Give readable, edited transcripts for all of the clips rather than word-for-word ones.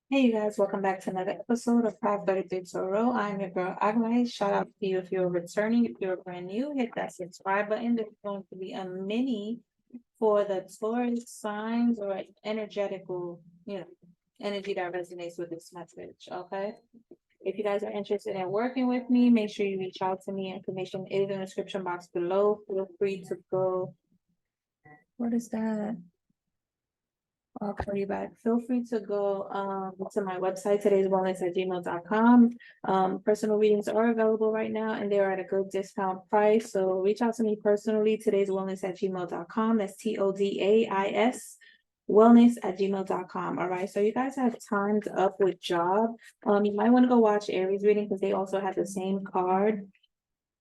Hey, you guys, welcome back to another episode of 533 Toro. I'm your girl, Agnes. Shout out to you if you're returning. If you're brand new, hit that subscribe button. There's going to be a mini for the Taurus signs or energetical, energy that resonates with this message. Okay. If you guys are interested in working with me, make sure you reach out to me. Information is in the description box below. Feel free to go. What is that? I'll call you back. Feel free to go to my website, today'swellness@gmail.com. Personal readings are available right now and they're at a good discount price. So reach out to me personally, today'swellness@gmail.com. That's TODAIS wellness@gmail.com. All right. So you guys have timed up with job. You might want to go watch Aries reading because they also have the same card.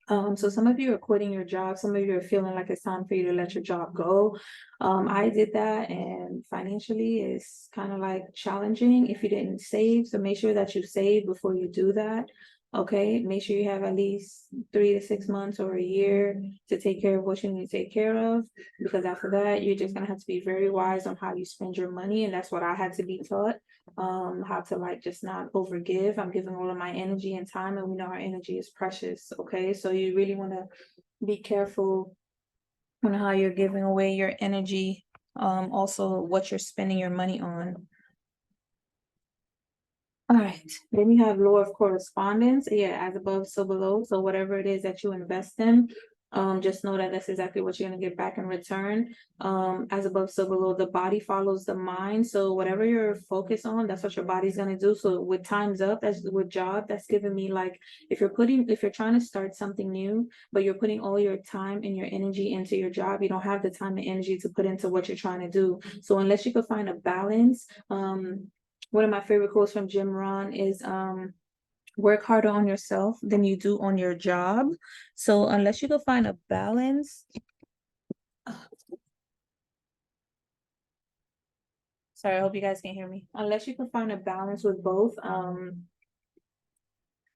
So some of you are quitting your job, some of you are feeling like it's time for you to let your job go. I did that, and financially it's kind of like challenging if you didn't save. So make sure that you save before you do that. Okay, make sure you have at least 3 to 6 months or a year to take care of what you need to take care of, because after that, you're just gonna have to be very wise on how you spend your money, and that's what I had to be taught. How to like just not overgive. I'm giving all of my energy and time, and we know our energy is precious. Okay, so you really want to be careful on how you're giving away your energy, also what you're spending your money on. All right, then you have law of correspondence. Yeah, as above, so below. So whatever it is that you invest in, just know that that's exactly what you're gonna get back in return. As above, so below. The body follows the mind. So whatever you're focused on, that's what your body's gonna do. So with time's up, as with job, that's giving me like if you're trying to start something new, but you're putting all your time and your energy into your job, you don't have the time and energy to put into what you're trying to do. So unless you could find a balance, one of my favorite quotes from Jim Rohn is work harder on yourself than you do on your job. So unless you can find a balance, sorry, I hope you guys can hear me. Unless you can find a balance with both, I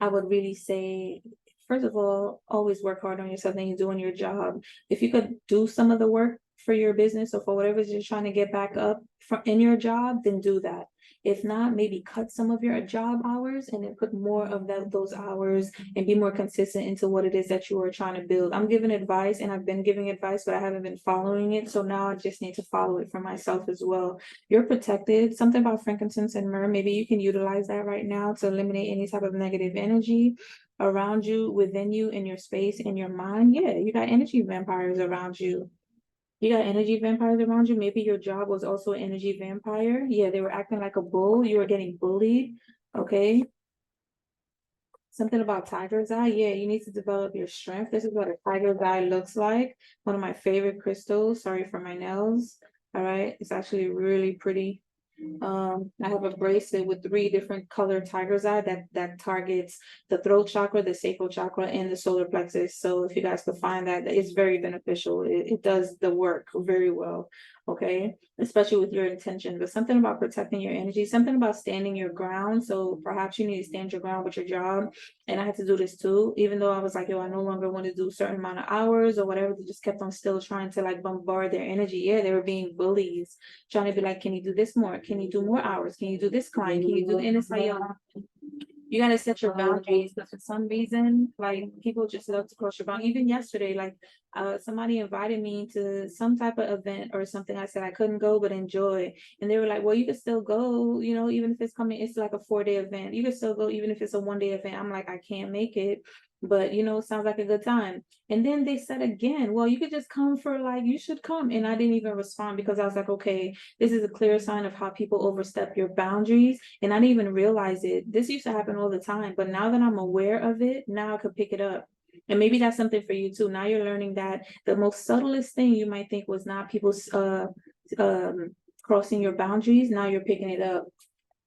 would really say, first of all, always work hard on yourself than you do on your job. If you could do some of the work for your business or for whatever you're trying to get back up from in your job, then do that. If not, maybe cut some of your job hours and then put more of those hours and be more consistent into what it is that you are trying to build. I'm giving advice and I've been giving advice, but I haven't been following it. So now I just need to follow it for myself as well. You're protected. Something about frankincense and myrrh, maybe you can utilize that right now to eliminate any type of negative energy around you, within you, in your space, in your mind. Yeah, you got energy vampires around you. You got energy vampires around you. Maybe your job was also an energy vampire. Yeah, they were acting like a bull. You were getting bullied. Okay. Something about tiger's eye. Yeah, you need to develop your strength. This is what a tiger's eye looks like. One of my favorite crystals. Sorry for my nails. All right. It's actually really pretty. I have a bracelet with 3 different color tiger's eye that targets the throat chakra, the sacral chakra, and the solar plexus. So if you guys could find that, it's very beneficial. It does the work very well. Okay, especially with your intention. But something about protecting your energy, something about standing your ground. So perhaps you need to stand your ground with your job. And I had to do this too, even though I was like, yo, I no longer want to do a certain amount of hours or whatever. They just kept on still trying to like bombard their energy. Yeah, they were being bullies, trying to be like, can you do this more? Can you do more hours? Can you do this client? Can you do? And it's like, yo, you gotta set your boundaries. But for some reason, like people just love to cross your boundary. Even yesterday, like somebody invited me to some type of event or something. I said I couldn't go, but enjoy. And they were like, well, you could still go, even if it's coming, it's like a 4-day event. You could still go, even if it's a 1-day event. I'm like, I can't make it, but it sounds like a good time. And then they said again, well, you could just come for like, you should come. And I didn't even respond because I was like, okay, this is a clear sign of how people overstep your boundaries. And I didn't even realize it. This used to happen all the time, but now that I'm aware of it, now I could pick it up. And maybe that's something for you too. Now you're learning that the most subtlest thing you might think was not people's crossing your boundaries. Now you're picking it up.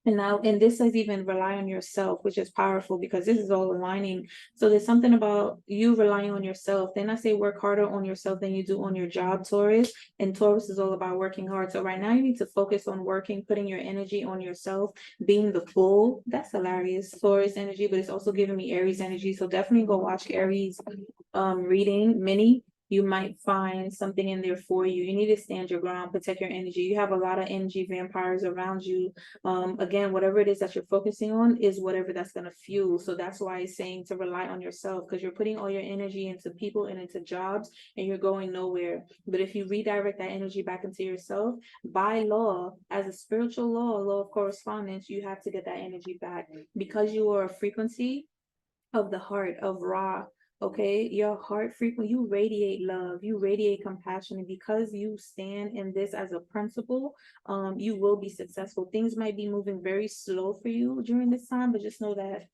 And this says even rely on yourself, which is powerful because this is all aligning. So there's something about you relying on yourself. Then I say work harder on yourself than you do on your job, Taurus. And Taurus is all about working hard. So right now you need to focus on working, putting your energy on yourself, being the bull. That's hilarious, Taurus energy, but it's also giving me Aries energy. So definitely go watch Aries reading mini. you might find something in there for you. You need to stand your ground, protect your energy. You have a lot of energy vampires around you. Again, whatever it is that you're focusing on is whatever that's going to fuel. So that's why it's saying to rely on yourself, because you're putting all your energy into people and into jobs and you're going nowhere. But if you redirect that energy back into yourself, by law, as a spiritual law of correspondence, you have to get that energy back because you are a frequency of the heart of Ra. Okay, your heart frequency, you radiate love, you radiate compassion, and because you stand in this as a principle, you will be successful. Things might be moving very slow for you during this time, but just know that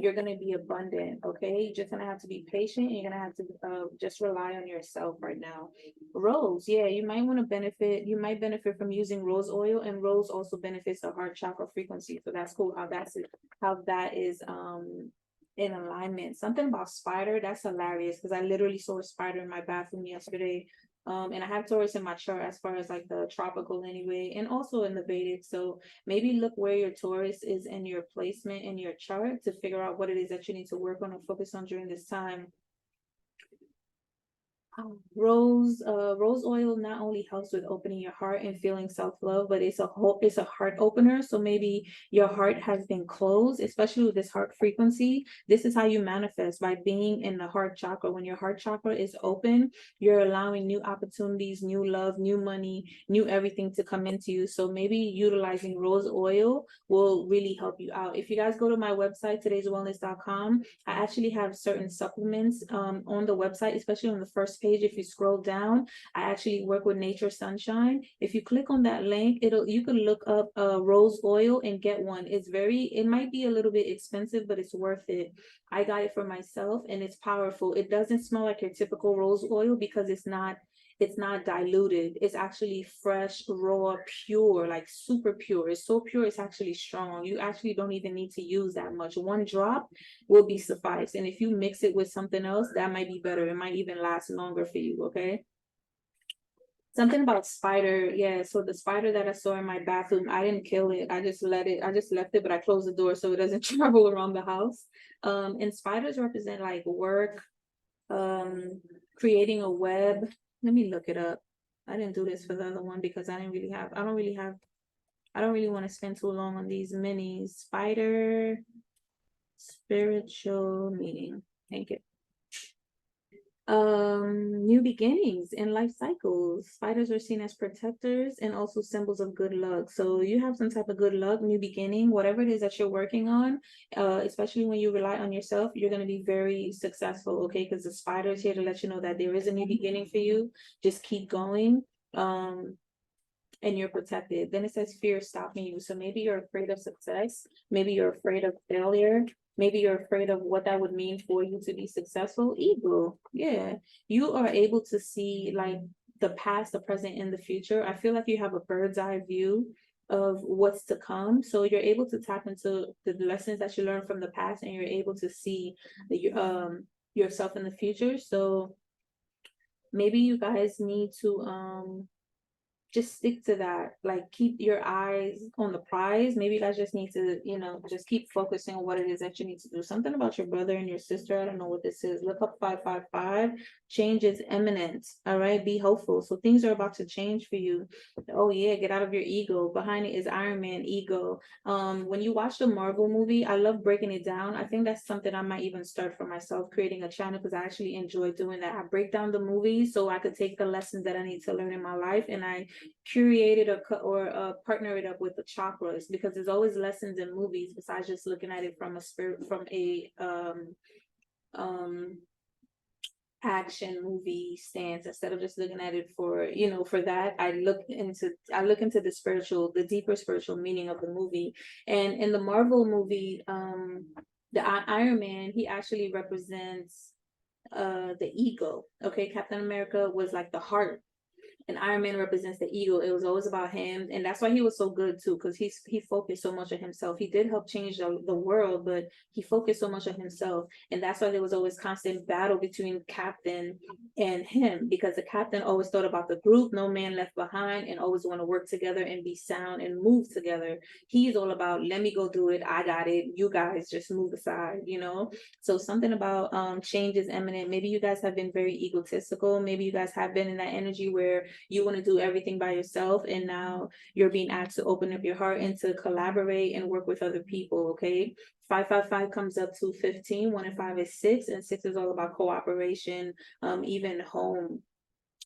you're going to be abundant. Okay, you're just going to have to be patient, and you're going to have to just rely on yourself right now. Rose, yeah, you might want to benefit, you might benefit from using rose oil, and rose also benefits the heart chakra frequency, so that's cool how that's it, how that is in alignment. Something about spider, that's hilarious because I literally saw a spider in my bathroom yesterday. And I have Taurus in my chart as far as like the tropical anyway, and also in the Vedic. So maybe look where your Taurus is in your placement in your chart to figure out what it is that you need to work on and focus on during this time. Rose oil not only helps with opening your heart and feeling self-love, but it's a heart opener. So maybe your heart has been closed, especially with this heart frequency. This is how you manifest, by being in the heart chakra. When your heart chakra is open, you're allowing new opportunities, new love, new money, new everything to come into you. So maybe utilizing rose oil will really help you out. If you guys go to my website, today'swellness.com, I actually have certain supplements on the website, especially on the first page. If you scroll down, I actually work with Nature Sunshine. If you click on that link, you can look up rose oil and get one. It might be a little bit expensive, but it's worth it. I got it for myself and it's powerful. It doesn't smell like your typical rose oil because it's not diluted. It's actually fresh, raw, pure, like super pure. It's so pure, it's actually strong. You actually don't even need to use that much. One drop will be suffice. And if you mix it with something else, that might be better. It might even last longer for you, okay? Something about spider. Yeah, so the spider that I saw in my bathroom, I didn't kill it. I just left it, but I closed the door so it doesn't travel around the house. And spiders represent like work, creating a web. Let me look it up. I didn't do this for the other one because I don't really want to spend too long on these minis. Spider spiritual meaning. Thank you. New beginnings and life cycles. Spiders are seen as protectors and also symbols of good luck. So you have some type of good luck, new beginning, whatever it is that you're working on, especially when you rely on yourself, you're going to be very successful, okay? Because the spider is here to let you know that there is a new beginning for you. Just keep going. And you're protected. Then it says fear stopping you. So maybe you're afraid of success. Maybe you're afraid of failure. Maybe you're afraid of what that would mean for you to be successful. Ego. Yeah. You are able to see like the past, the present, and the future. I feel like you have a bird's eye view of what's to come. So you're able to tap into the lessons that you learned from the past and you're able to see yourself in the future. So maybe you guys need to just stick to that. Like keep your eyes on the prize. Maybe you guys just need to, just keep focusing on what it is that you need to do. Something about your brother and your sister. I don't know what this is. Look up 555. Change is imminent. All right. Be hopeful. So things are about to change for you. Oh yeah. Get out of your ego. Behind it is Iron Man ego. When you watch the Marvel movie, I love breaking it down. I think that's something I might even start for myself, creating a channel, because I actually enjoy doing that. I break down the movie so I could take the lessons that I need to learn in my life, and I curated or partner it up with the chakras, because there's always lessons in movies besides just looking at it from a action movie stance. Instead of just looking at it for that, I look into the deeper spiritual meaning of the movie. And in the Marvel movie, the Iron Man, he actually represents the ego. Okay, Captain America was like the heart. And Iron Man represents the ego. It was always about him, and that's why he was so good too, because he focused so much on himself. He did help change the world, but he focused so much on himself, and that's why there was always constant battle between Captain and him, because the Captain always thought about the group, no man left behind, and always want to work together and be sound and move together. He's all about, let me go do it. I got it. You guys just move aside, you know? So something about change is imminent. Maybe you guys have been very egotistical. Maybe you guys have been in that energy where you want to do everything by yourself, and now you're being asked to open up your heart and to collaborate and work with other people. Okay. 555 comes up to 15. 1 and 5 is 6, and 6 is all about cooperation, even home.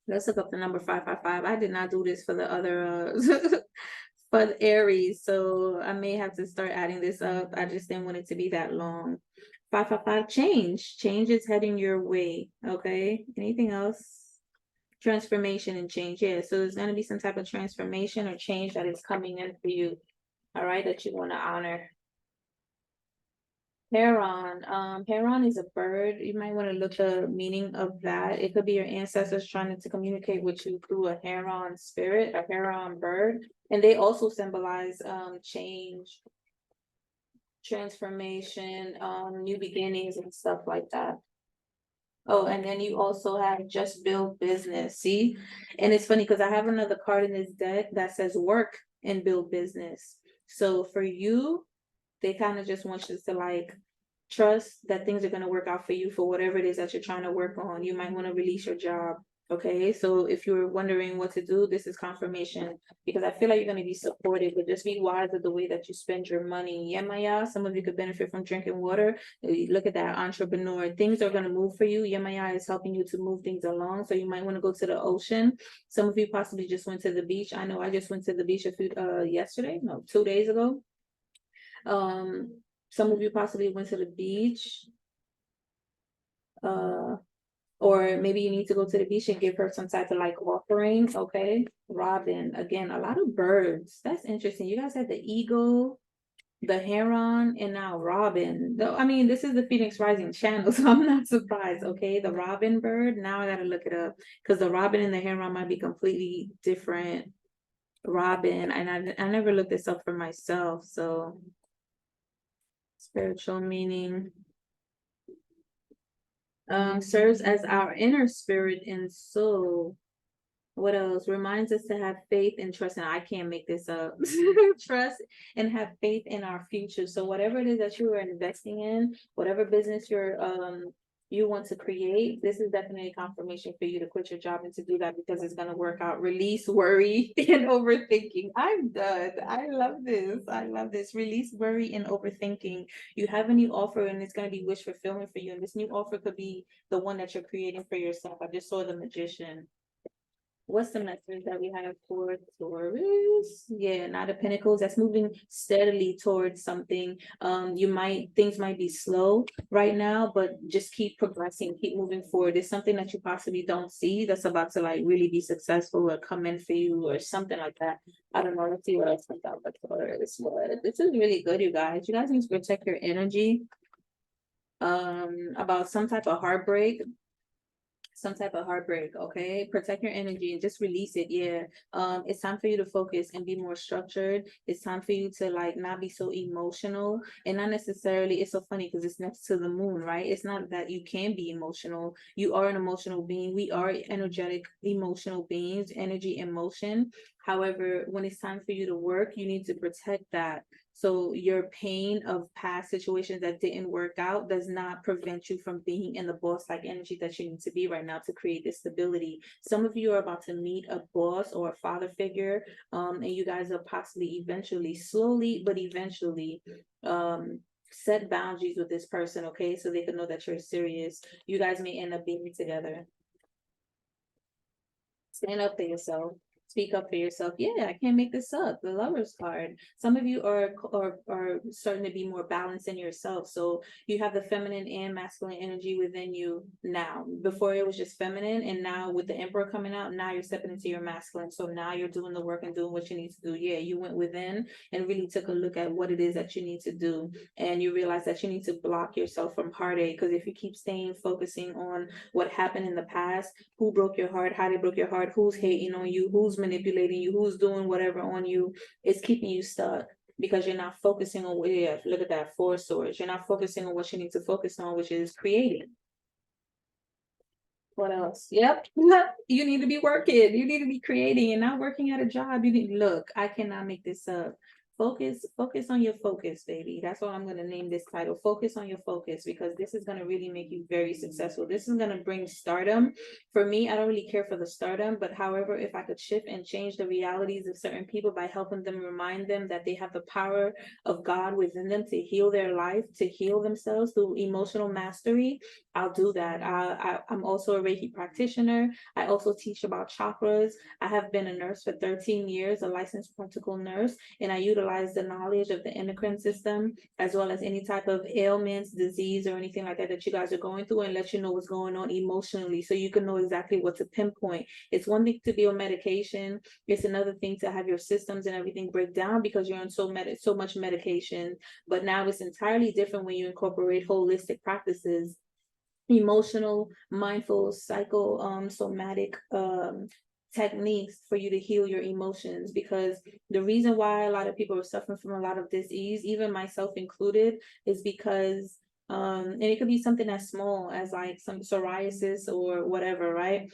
Let's look up the number 555. I did not do this for the other for the Aries, so I may have to start adding this up. I just didn't want it to be that long. 555, change is heading your way. Okay, anything else? Transformation and change. Yeah, so there's going to be some type of transformation or change that is coming in for you, all right, that you want to honor. Heron. Heron is a bird. You might want to look the meaning of that. It could be your ancestors trying to communicate with you through a heron spirit, a heron bird. And they also symbolize change, transformation, new beginnings and stuff like that. Oh, and then you also have just build business. See? And it's funny because I have another card in this deck that says work and build business. So for you, they kind of just want you to like trust that things are going to work out for you for whatever it is that you're trying to work on. You might want to release your job. Okay, so if you're wondering what to do, this is confirmation, because I feel like you're going to be supported, but just be wise of the way that you spend your money. Yeah, Maya, some of you could benefit from drinking water. Look at that entrepreneur. Things are going to move for you. Yemaya is helping you to move things along. So you might want to go to the ocean. Some of you possibly just went to the beach. I know I just went to the beach yesterday, no, 2 days ago. Some of you possibly went to the beach. Or maybe you need to go to the beach and give her some type of like offering. Okay. Robin, again, a lot of birds. That's interesting. You guys had the eagle, the heron, and now robin. Though I mean, this is the Phoenix Rising channel, so I'm not surprised. Okay, the robin bird. Now I gotta look it up, because the robin and the heron might be completely different. Robin, and I never looked this up for myself. So spiritual meaning. Serves as our inner spirit and soul. What else? Reminds us to have faith and trust, and I can't make this up. Trust and have faith in our future. So whatever it is that you are investing in, whatever business you want to create, this is definitely confirmation for you to quit your job and to do that, because it's going to work out. Release worry and overthinking. I'm done. I love this. I love this. Release worry and overthinking. You have a new offer, and it's going to be wish fulfillment for you. And this new offer could be the one that you're creating for yourself. I just saw the Magician. What's the message that we have for Taurus? Yeah, Knight of Pentacles. That's moving steadily towards something. Things might be slow right now, but just keep progressing, keep moving forward. It's something that you possibly don't see that's about to like really be successful or come in for you or something like that. I don't know. Let's see what else comes out for Taurus. This is really good, you guys. You guys need to protect your energy. About some type of heartbreak. Okay, protect your energy and just release it. Yeah, it's time for you to focus and be more structured. It's time for you to like not be so emotional, and not necessarily, it's so funny because it's next to the moon, right? It's not that you can be emotional. You are an emotional being. We are energetic emotional beings, energy and motion. However, when it's time for you to work, you need to protect that. So your pain of past situations that didn't work out does not prevent you from being in the boss-like energy that you need to be right now to create this stability. Some of you are about to meet a boss or a father figure, and you guys are possibly eventually, slowly, but eventually, set boundaries with this person, okay? So they can know that you're serious. You guys may end up being together. Stand up for yourself. Speak up for yourself. Yeah, I can't make this up. The Lover's card. Some of you are starting to be more balanced in yourself. So you have the feminine and masculine energy within you now. Before it was just feminine, and now with the Emperor coming out, now you're stepping into your masculine. So now you're doing the work and doing what you need to do. Yeah, you went within and really took a look at what it is that you need to do, and you realize that you need to block yourself from heartache. Because if you keep focusing on what happened in the past, who broke your heart, how they broke your heart, who's hating on you, who's manipulating you, who's doing whatever on you, it's keeping you stuck because you're not focusing on what, yeah, look at that, 4 swords. You're not focusing on what you need to focus on, which is creating. What else? Yep. You need to be working. You need to be creating and not working at a job. You need, look, I cannot make this up. Focus on your focus, baby. That's what I'm going to name this title. Focus on your focus, because this is going to really make you very successful. This is going to bring stardom. For me, I don't really care for the stardom, but however, if I could shift and change the realities of certain people by helping them, remind them that they have the power of God within them to heal their life, to heal themselves through emotional mastery, I'll do that. I'm also a Reiki practitioner. I also teach about chakras. I have been a nurse for 13 years, a licensed practical nurse, and I utilize the knowledge of the endocrine system as well as any type of ailments, disease, or anything like that that you guys are going through, and let you know what's going on emotionally so you can know exactly what to pinpoint. It's one thing to be on medication. It's another thing to have your systems and everything break down because you're on so much medication. But now it's entirely different when you incorporate holistic practices, emotional, mindful, somatic techniques for you to heal your emotions. Because the reason why a lot of people are suffering from a lot of disease, even myself included, is because and it could be something as small as like some psoriasis or whatever, right?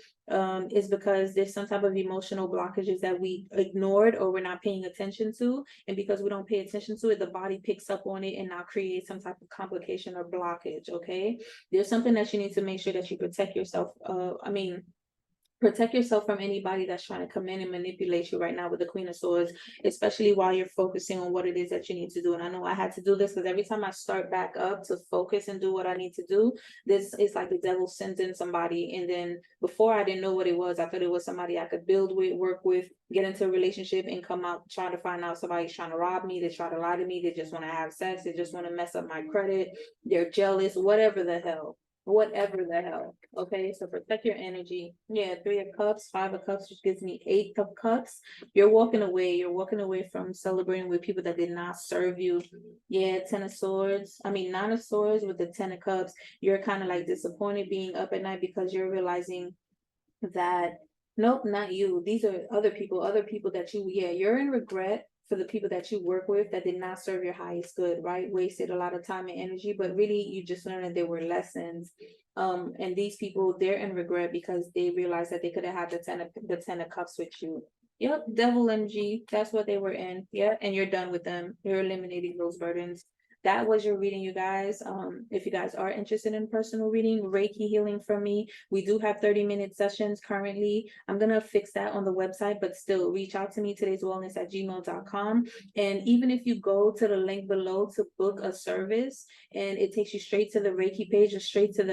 Is because there's some type of emotional blockages that we ignored or we're not paying attention to, and because we don't pay attention to it, the body picks up on it and now creates some type of complication or blockage. Okay, there's something that you need to make sure that you protect yourself. Protect yourself from anybody that's trying to come in and manipulate you right now with the Queen of Swords, especially while you're focusing on what it is that you need to do. And I know I had to do this because every time I start back up to focus and do what I need to do, this is like the devil sends in somebody. And then before, I didn't know what it was. I thought it was somebody I could build with, work with, get into a relationship, and come out trying to find out somebody's trying to rob me. They try to lie to me. They just want to have sex. They just want to mess up my credit. They're jealous, whatever the hell. Whatever the hell. Okay, so protect your energy. Yeah, 3 of Cups, 5 of Cups, which gives me 8 of Cups. You're walking away. You're walking away from celebrating with people that did not serve you. Yeah, 10 of Swords. 9 of Swords with the 10 of Cups. You're kind of like disappointed being up at night because you're realizing that nope, not you. These are other people that you're in regret for the people that you work with that did not serve your highest good, right? Wasted a lot of time and energy, but really you just learned that there were lessons. And these people, they're in regret because they realized that they could have had the 10 of Cups with you. Yep, devil MG, that's what they were in. Yeah, and you're done with them. You're eliminating those burdens. That was your reading, you guys. If you guys are interested in personal reading, Reiki healing from me, we do have 30-minute sessions currently. I'm going to fix that on the website, but still reach out to me, todayswellness@gmail.com. And even if you go to the link below to book a service, and it takes you straight to the Reiki page or straight to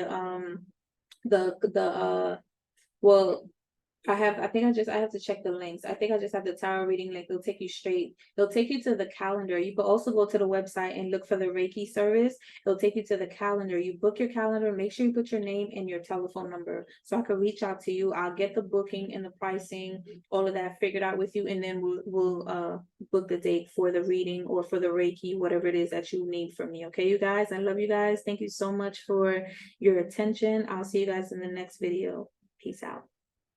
well, I have to check the links. I think I just have the tarot reading link. It'll take you straight. It'll take you to the calendar. You could also go to the website and look for the Reiki service. It'll take you to the calendar. You book your calendar. Make sure you put your name and your telephone number so I can reach out to you. I'll get the booking and the pricing, all of that figured out with you, and then we'll book the date for the reading or for the Reiki, whatever it is that you need from me. Okay, you guys? I love you guys. Thank you so much for your attention. I'll see you guys in the next video. Peace out.